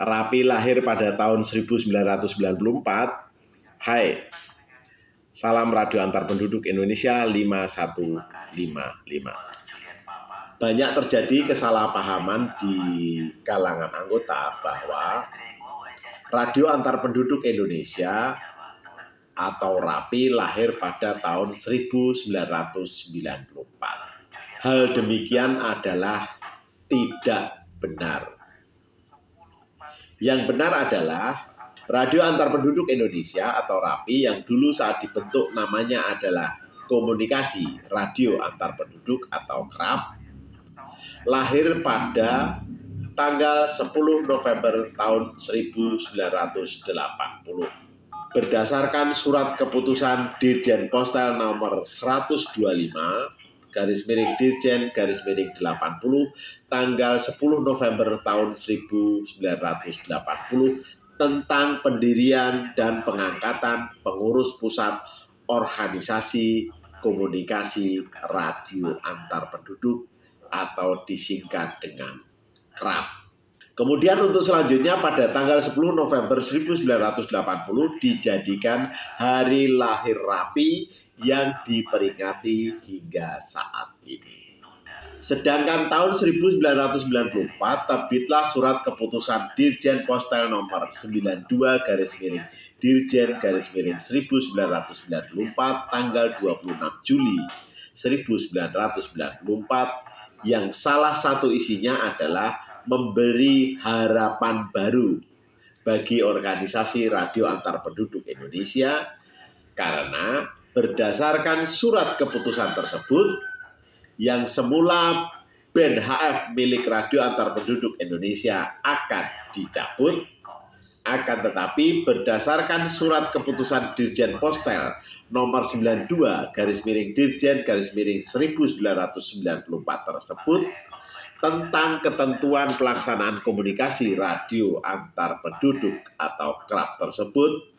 Rapi lahir pada tahun 1994. Hai, salam radio antar penduduk Indonesia 5155. Banyak terjadi kesalahpahaman di kalangan anggota bahwa radio antar penduduk Indonesia atau Rapi lahir pada tahun 1994. Hal demikian adalah tidak benar. Yang benar adalah Radio Antar Penduduk Indonesia atau Rapi yang dulu saat dibentuk namanya adalah Komunikasi Radio Antar Penduduk atau KRAP, lahir pada tanggal 10 November tahun 1980 berdasarkan surat keputusan Dirjen Postel nomor 125/Dirjen/80 tanggal 10 November tahun 1980 tentang pendirian dan pengangkatan pengurus pusat organisasi komunikasi radio antar penduduk atau disingkat dengan KRAP. Kemudian untuk selanjutnya pada tanggal 10 November 1980 dijadikan hari lahir Rapi yang diperingati hingga saat ini. Sedangkan tahun 1994 terbitlah surat keputusan Dirjen Postel nomor 92/Dirjen/1994 tanggal 26 Juli 1994 yang salah satu isinya adalah memberi harapan baru bagi organisasi radio antar penduduk Indonesia karena berdasarkan surat keputusan tersebut yang semula band HF milik Radio Antar Penduduk Indonesia akan dicabut, akan tetapi berdasarkan surat keputusan Dirjen Postel nomor 92/Dirjen/1994 tersebut tentang ketentuan pelaksanaan komunikasi radio antar penduduk atau KRAP tersebut,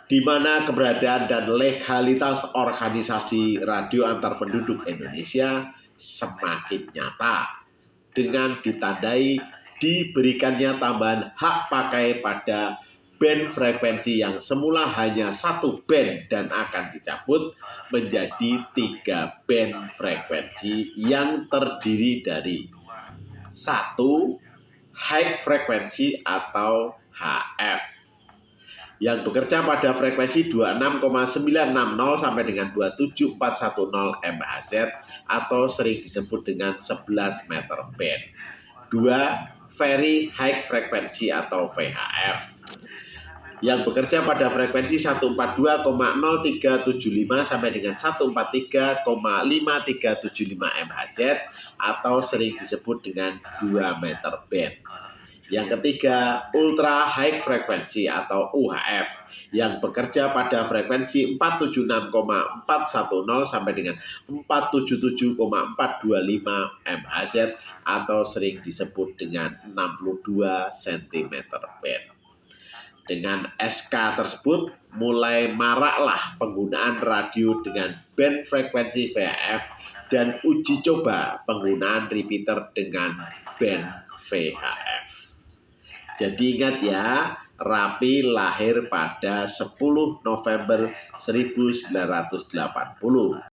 di mana keberadaan dan legalitas organisasi radio antar penduduk Indonesia semakin nyata dengan ditandai diberikannya tambahan hak pakai pada band frekuensi yang semula hanya satu band dan akan dicabut menjadi 3 band frekuensi yang terdiri dari 1. High frekuensi atau HF yang bekerja pada frekuensi 26,960 sampai dengan 27410 MHz atau sering disebut dengan 11 meter band. 2. Very high frekuensi atau VHF yang bekerja pada frekuensi 142,0375 sampai dengan 143,5375 MHz atau sering disebut dengan 2 meter band. Yang ketiga, ultra high frekuensi atau UHF yang bekerja pada frekuensi 476,410 sampai dengan 477,425 MHz atau sering disebut dengan 62 cm band. Dengan SK tersebut mulai maraklah penggunaan radio dengan band frekuensi VHF dan uji coba penggunaan repeater dengan band VHF. Jadi ingat ya, Rapi lahir pada 10 November 1980.